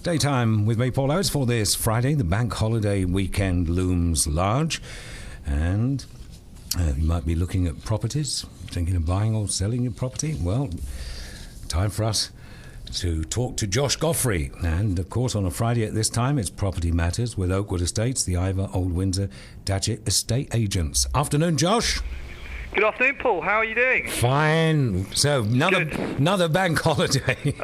Daytime with me, Paul Oates, for this Friday. The bank holiday weekend looms large, and you might be looking at properties, thinking of buying or selling your property. Well, time for us to talk to Josh Godfrey. And, of course, on a Friday at this time, it's Property Matters with Oakwood Estates, the Iver, Old Windsor, Datchet estate agents. Afternoon, Josh. Good afternoon, Paul. How are you doing? Fine. So, another bank holiday.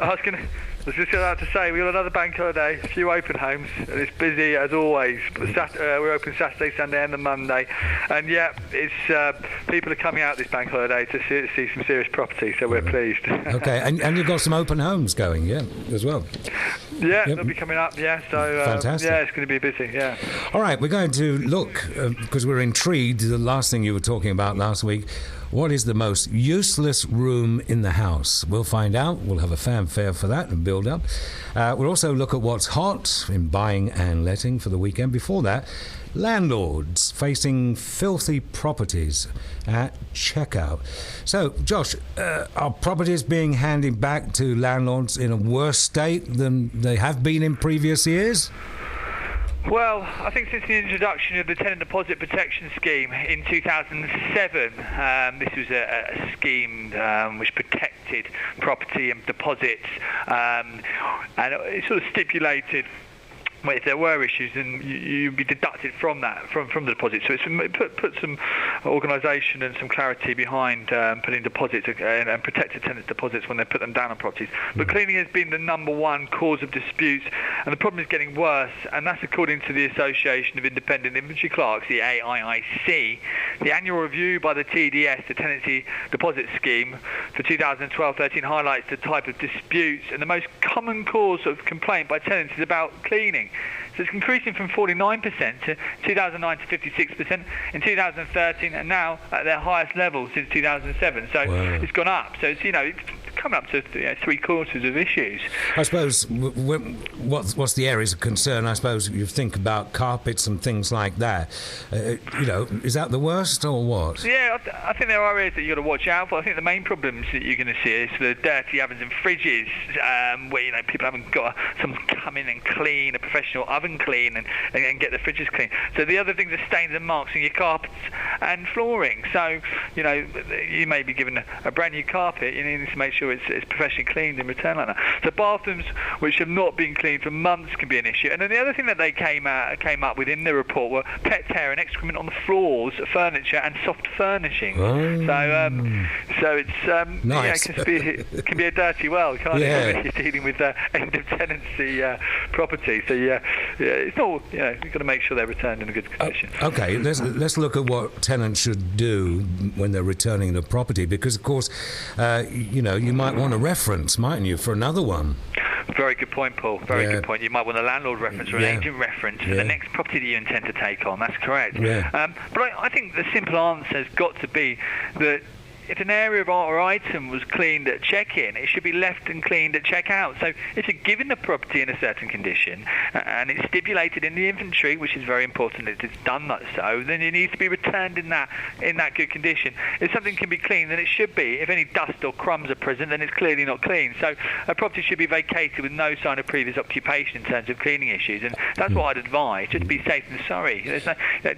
I was just about to say, we got another bank holiday, a few open homes, and it's busy as always. We're open Saturday, Sunday and the Monday. And yeah, it's people are coming out this bank holiday to see some serious property, so we're pleased. Okay, and you've got some open homes going, yeah, as well. Yeah, they'll be coming up, yeah, so fantastic. Yeah, it's going to be busy, yeah. All right, we're going to look, because we're intrigued, the last thing you were talking about last week, what is the most useless room in the house? We'll find out. We'll have a fanfare for that and build up. We'll also look at what's hot in buying and letting for the weekend. Before that, landlords facing filthy properties at checkout. So, Josh, are properties being handed back to landlords in a worse state than they have been in previous years? Well, I think since the introduction of the Tenant Deposit Protection Scheme in 2007, this was a scheme which protected property and deposits, and it sort of stipulated if there were issues, then you'd be deducted from that, from the deposit. So it's put some organisation and some clarity behind putting deposits and protected tenants' deposits when they put them down on properties. But cleaning has been the number one cause of disputes, and the problem is getting worse, and that's according to the Association of Independent Inventory Clerks, the AIIC. The annual review by the TDS, the Tenancy Deposit Scheme, for 2012-13 highlights the type of disputes, and the most common cause of complaint by tenants is about cleaning. So it's increasing from 49% to 2009 to 56% in 2013, and now at their highest level since 2007. So It's gone up. So it's it's coming up to 3/4 of issues. I suppose what's the areas of concern? I suppose you think about carpets and things like that. Is that the worst or what? Yeah, I think there are areas that you've got to watch out for. I think the main problems that you're going to see is the dirty ovens and fridges, where people haven't got someone come in and clean, a professional oven clean and get the fridges clean. So the other things are stains and marks on your carpets and flooring. So you may be given a brand new carpet. You need to make sure it's professionally cleaned in return like that. So bathrooms which have not been cleaned for months can be an issue. And then the other thing that they came up with in the report were pet hair and excrement on the floors, furniture and soft furnishing. So it's nice. It can be a dirty world, can't it? If you're dealing with end of tenancy property. So it's not. You've got to make sure they're returned in a good condition. Okay, let's look at what tenants should do when they're returning the property, because of course, you might want a reference, mightn't you, for another one? Very good point, Paul. Very good point. You might want a landlord reference or an agent reference for the next property that you intend to take on. That's correct. But I think the simple answer has got to be that if an area of art or item was cleaned at check-in, it should be left and cleaned at check-out. So if you're given the property in a certain condition and it's stipulated in the inventory, which is very important that it's done that so, then it needs to be returned in that good condition. If something can be cleaned, then it should be. If any dust or crumbs are present, then it's clearly not clean. So a property should be vacated with no sign of previous occupation in terms of cleaning issues, and that's what I'd advise. Just be safe than sorry. There's no,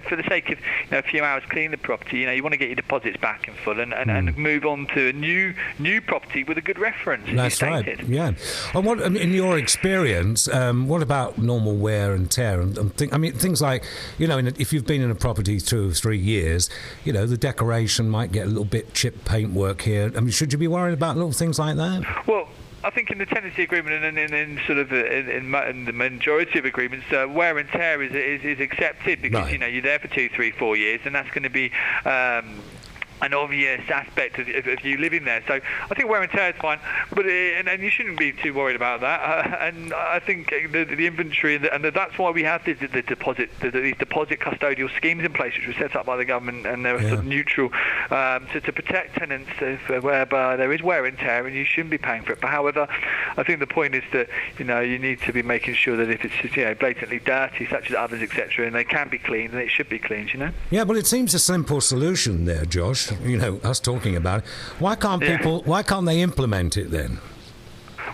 for the sake of a few hours cleaning the property, you want to get your deposits back in full and move on to a new property with a good reference. That's right. Yeah. And what, in your experience, what about normal wear and tear? Things like, if you've been in a property 2 or 3 years, the decoration might get a little bit chip paintwork here. Should you be worried about little things like that? Well, I think in the tenancy agreement and in the majority of agreements, wear and tear is accepted because you're there for 2, 3, 4 years, and that's going to be an obvious aspect of you living there. So I think wear and tear is fine, but and you shouldn't be too worried about that. And I think the inventory and that's why we have these deposit custodial schemes in place, which were set up by the government, and they're sort of neutral to protect tenants whereby there is wear and tear, and you shouldn't be paying for it. But however, I think the point is that you need to be making sure that if it's blatantly dirty, such as ovens, etc., and they can be cleaned, then it should be cleaned. Yeah, well, it seems a simple solution there, Josh. Us talking about it. Why can't they implement it then?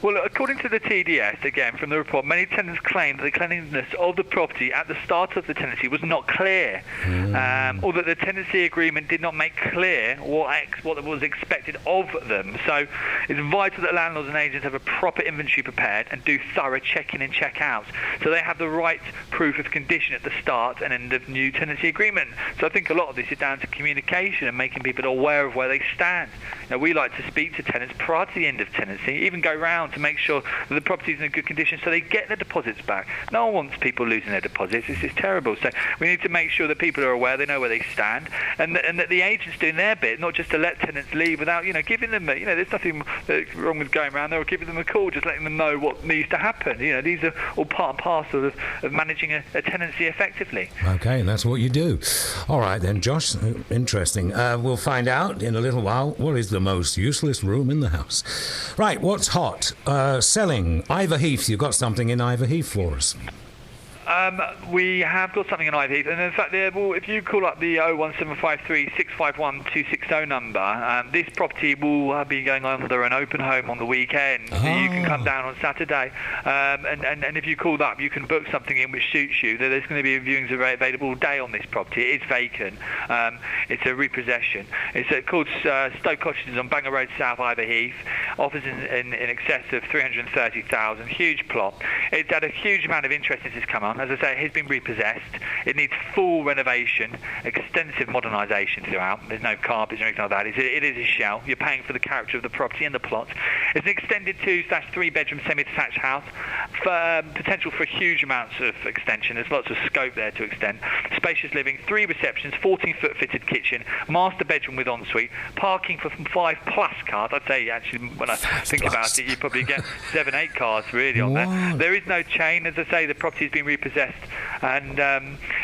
Well, according to the TDS, again, from the report, many tenants claimed that the cleanliness of the property at the start of the tenancy was not clear, or that the tenancy agreement did not make clear what was expected of them. So it's vital that landlords and agents have a proper inventory prepared and do thorough check-in and check-out, so they have the right proof of condition at the start and end of new tenancy agreement. So I think a lot of this is down to communication and making people aware of where they stand. We like to speak to tenants prior to the end of tenancy, even go round to make sure that the property is in a good condition so they get their deposits back. No one wants people losing their deposits. This is terrible. So we need to make sure that people are aware, they know where they stand, and that the agents doing their bit, not just to let tenants leave without, giving them, there's nothing wrong with going around there or giving them a call, just letting them know what needs to happen. These are all part and parcel of managing a tenancy effectively. Okay, that's what you do. All right then, Josh, interesting. We'll find out in a little while what is the most useless room in the house. Right, what's hot? Selling. Iver Heath, you've got something in Iver Heath for us. We have got something in Iver Heath, and in fact, if you call up the 01753 651 260 number, this property will be going under an open home on the weekend. So you can come down on Saturday, and if you call up, you can book something in which suits you. There's going to be viewings available all day on this property. It is vacant. It's a repossession. It's called Stoke Cottages on Bangor Road South, Iver Heath. Offers in excess of 330,000. Huge plot. It's had a huge amount of interest since it's come on. As I say, it has been repossessed. It needs full renovation, extensive modernisation throughout. There's no carpets or anything like that. It is a shell. You're paying for the character of the property and the plot. It's an extended 2/3-bedroom semi-detached house. Potential for huge amounts of extension. There's lots of scope there to extend. Spacious living, 3 receptions, 14-foot fitted kitchen, master bedroom with ensuite, parking for 5+ cars. I'd say, actually, when I think about it, you probably get 7-8 cars really on that. There is no chain. As I say, the property has been repossessed, and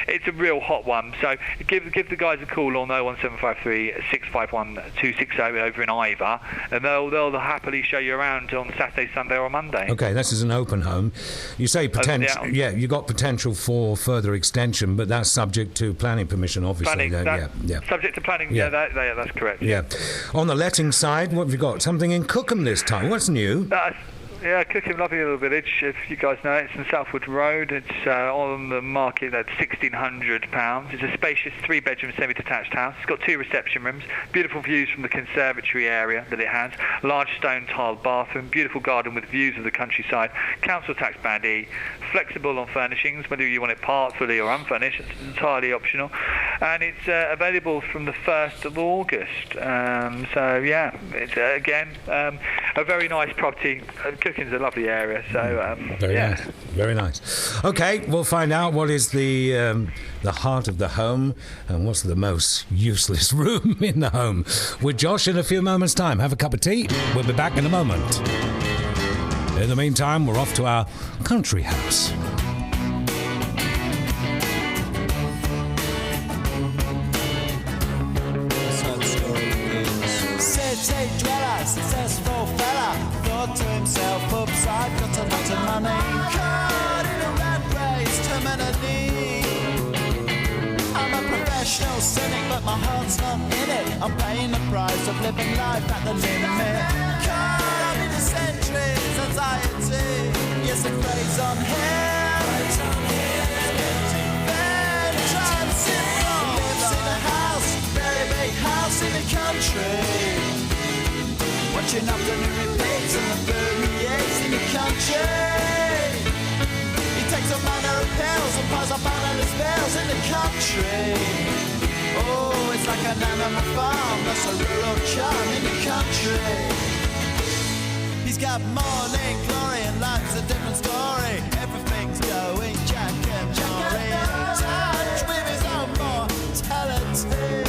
it's a real hot one. So give the guys a call on 01753 651 260 over in Iver, and they'll happily show you around on Saturday, Sunday, or Monday. Okay, this is an open home. You say potential. Yeah, you got potential for further extension, but that's subject to planning permission, obviously. Subject to planning. Yeah, that's correct. Yeah. On the letting side, what have you got? Something in Cookham this time. What's new? Yeah, Cookham, lovely little village. If you guys know it, it's in Southwood Road. It's on the market at £1,600. It's a spacious 3-bedroom semi-detached house. It's got 2 reception rooms, beautiful views from the conservatory area that it has, large stone tiled bathroom, beautiful garden with views of the countryside, council tax band E, flexible on furnishings, whether you want it part fully or unfurnished, it's entirely optional, and it's available from the 1st of August. It's again a very nice property. Cooking's a lovely area, so very nice. Okay, we'll find out what is the heart of the home and what's the most useless room in the home with Josh in a few moments' time. Have a cup of tea. We'll be back in a moment. In the meantime, we're off to our country house. City dweller, successful fella, thought to himself, oops, I've got a lot of money. Caught in a rat race, terminally. I'm a professional cynic, but my heart's not in it. I'm paying the price of living life at the limit. Caught in a century's anxiety. Yes, the craze on him. Then tries it wrong. Lives in a house, very big house in the country. Watching afternoon repeats and the furious in the country. He takes a manner of pills and piles up analyst bills in the country. Oh, it's like an animal farm, that's a rural charm in the country. He's got morning glory and life's a different story. Everything's going Jack and Jory in touch with his own mortality.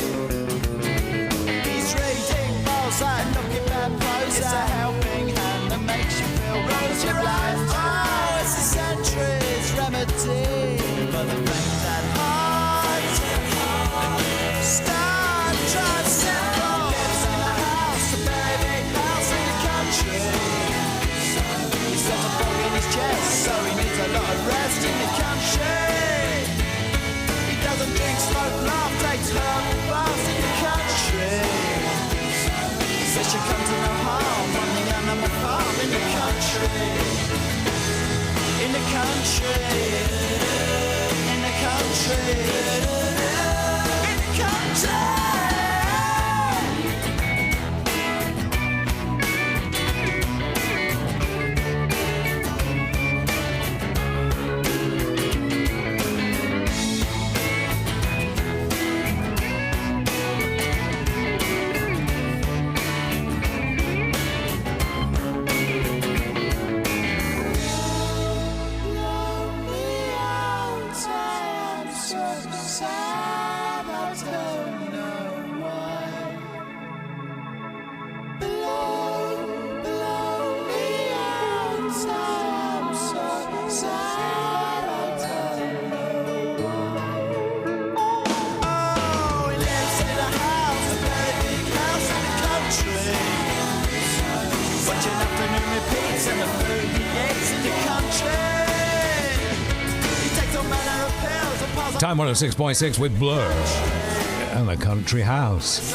He's reading balls and looking bad prose. It's a helping hand that makes you feel rosy blind. Oh, it's a century's remedy for the things at heart. Start trying to simple. Lives in a house, a very big house in the country. He's got a bug in his chest, so he needs a lot of rest in the country. He doesn't drink, smoke, laugh, takes herbal baths in the country. Says she come to no harm on the animal farm in in the country. In the country. In the country. In the country. Time 106.6 with Blur and the Country House.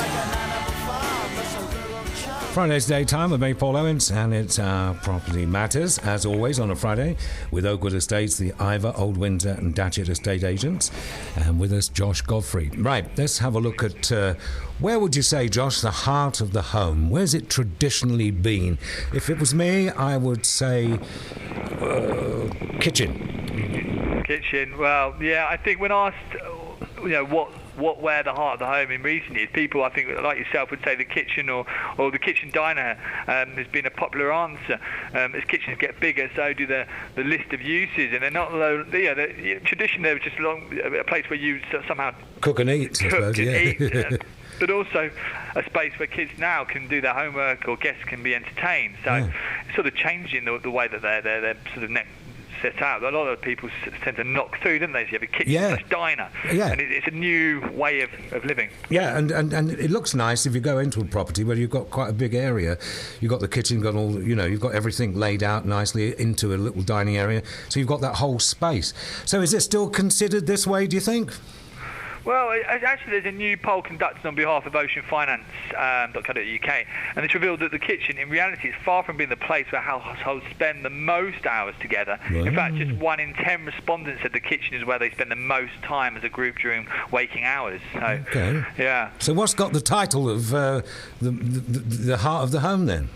Friday's daytime with me, Paul Owens, and it's our Property Matters, as always, on a Friday, with Oakwood Estates, the Iver, Old Windsor and Datchet estate agents, and with us, Josh Godfrey. Right, let's have a look at, where would you say, Josh, the heart of the home? Where's it traditionally been? If it was me, I would say kitchen. Kitchen. Well, yeah, I think when asked, where the heart of the home in recent years, people, I think, like yourself, would say the kitchen or the kitchen diner has been a popular answer. As kitchens get bigger, so do the list of uses, and they're not low. Tradition there was just a place where you somehow cook and eat, I suppose, eat, but also a space where kids now can do their homework or guests can be entertained. So it's sort of changing the way that they're sort of set out. A lot of people tend to knock through, don't they? So you have a kitchen diner, and it's a new way of living. Yeah, and it looks nice if you go into a property where you've got quite a big area. You've got the kitchen, got all, you've got everything laid out nicely into a little dining area. So you've got that whole space. So is it still considered this way, do you think? Well, actually, there's a new poll conducted on behalf of oceanfinance.co.uk, and it's revealed that the kitchen, in reality, is far from being the place where households spend the most hours together. Wow. In fact, just 1 in 10 respondents said the kitchen is where they spend the most time as a group during waking hours. So, okay. Yeah. So what's got the title of the heart of the home, then?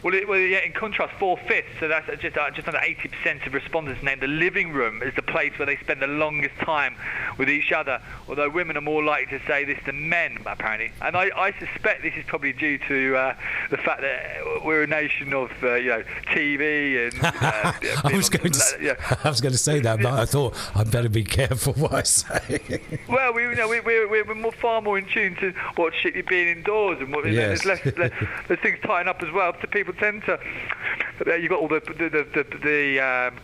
Well, in contrast, 4/5, so that's just under 80% of respondents named the living room as the place where they spend the longest time with each other, although women are more likely to say this than men, apparently. And I suspect this is probably due to the fact that we're a nation of TV and... I was going to say that, but I thought I'd better be careful what I say. Well, we're far more in tune to what's shit being indoors, and there's less things tying up as well. So people tend to... You've got all the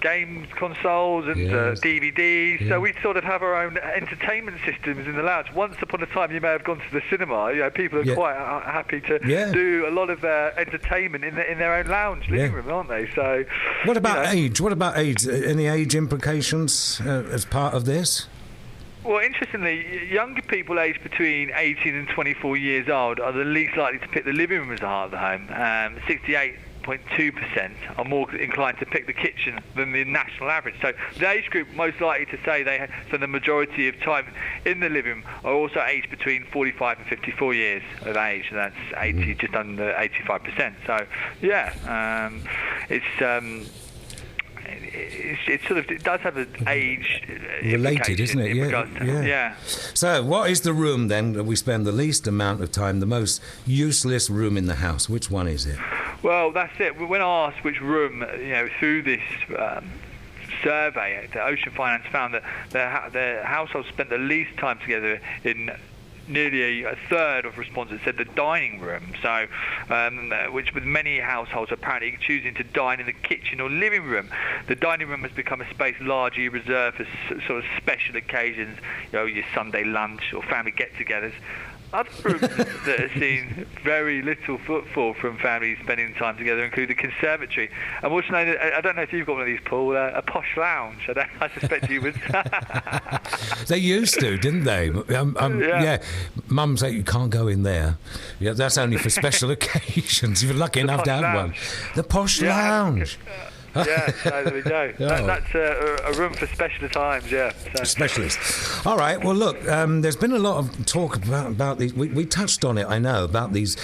games consoles and DVDs, so we sort of have our own entertainment systems in the lounge. Once upon a time, you may have gone to the cinema. People are quite happy to do a lot of entertainment in their own lounge, living room, aren't they? So, what about age? What about age? Any age implications as part of this? Well, interestingly, younger people aged between 18 and 24 years old are the least likely to pick the living room as the heart of the home. 68.2% are more inclined to pick the kitchen than the national average. So the age group most likely to say they spend the majority of time in the living room are also aged between 45 and 54 years of age, and that's just under 85%. So, it does have an age related, isn't it? Yeah. So, what is the room then that we spend the least amount of time, the most useless room in the house? Which one is it? Well, that's it. When asked which room, through this survey, the Ocean Finance found that their households spent the least time together in nearly a third of respondents said the dining room, so which with many households apparently choosing to dine in the kitchen or living room. The dining room has become a space largely reserved for sort of special occasions, your Sunday lunch or family get-togethers. other rooms that have seen very little footfall from families spending time together include the conservatory. And what's known, I don't know if you've got one of these, Paul, a posh lounge. I suspect you would. They used to, didn't they? Yeah. Mum said you can't go in there. Yeah, that's only for special occasions. You're lucky enough to have lounge. one. The posh lounge. Yeah, so there we go. Oh. That's a room for special times, yeah. So. Specialists. All right, well, look, there's been a lot of talk about these. We touched on it, I know, about these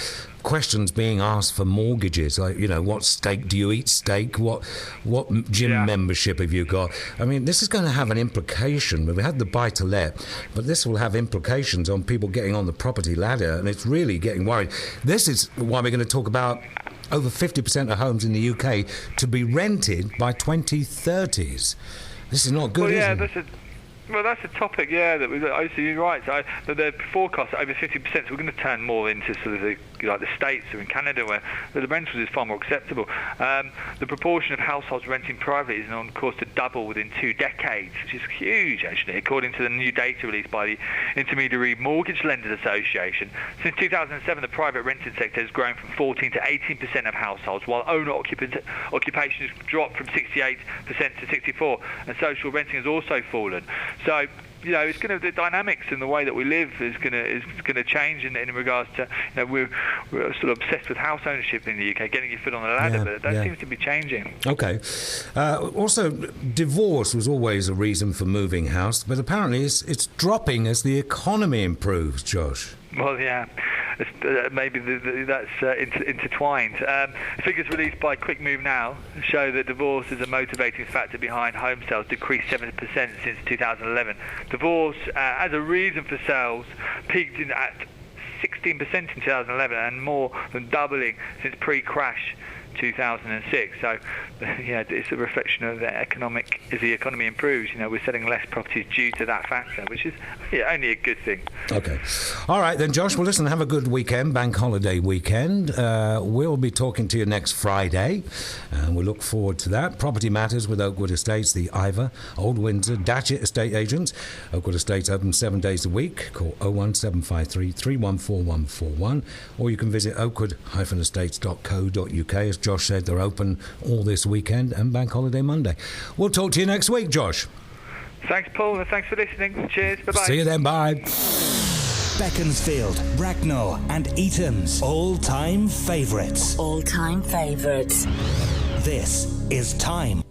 questions being asked for mortgages. Like, what steak do you eat? Steak? What gym membership have you got? I mean, this is going to have an implication. We had the buy-to-let, but this will have implications on people getting on the property ladder, and it's really getting worried. This is why we're going to talk about over 50% of homes in the UK to be rented by 2030s. This is not good, is it? That's a topic, that you're right. So the forecast over 50%, so we're going to turn more into sort of the States or in Canada, where the rentals is far more acceptable. The proportion of households renting privately is on course to double within 2 decades, which is huge, actually, according to the new data released by the Intermediary Mortgage Lenders Association. Since 2007, the private rented sector has grown from 14 to 18% of households, while owner occupation has dropped from 68% to 64%, and social renting has also fallen. So, it's going to, the dynamics in the way that we live is going to change in regards to, we're sort of obsessed with house ownership in the UK, getting your foot on the ladder, but that seems to be changing. Okay. Also, divorce was always a reason for moving house, but apparently it's dropping as the economy improves, Josh. Well, maybe that's intertwined. Figures released by Quick Move Now show that divorce is a motivating factor behind home sales, decreased 7% since 2011. Divorce as a reason for sales peaked at 16% in 2011 and more than doubling since pre-crash 2006. So, it's a reflection of the economic. As the economy improves, we're selling less properties due to that factor, which is only a good thing. Okay. All right then, Josh. Well, listen, have a good weekend, bank holiday weekend. We'll be talking to you next Friday, and we look forward to that. Property Matters with Oakwood Estates, the Iver, Old Windsor, Datchet estate agents. Oakwood Estates open 7 days a week. Call 01753 314141, or you can visit oakwood-estates.co.uk. As Josh said, they're open all this weekend and Bank Holiday Monday. We'll talk to you next week, Josh. Thanks, Paul, and thanks for listening. Cheers. Bye-bye. See you then. Bye. Beaconsfield, Bracknell and Eaton's all-time favourites. All-time favourites. This is Time.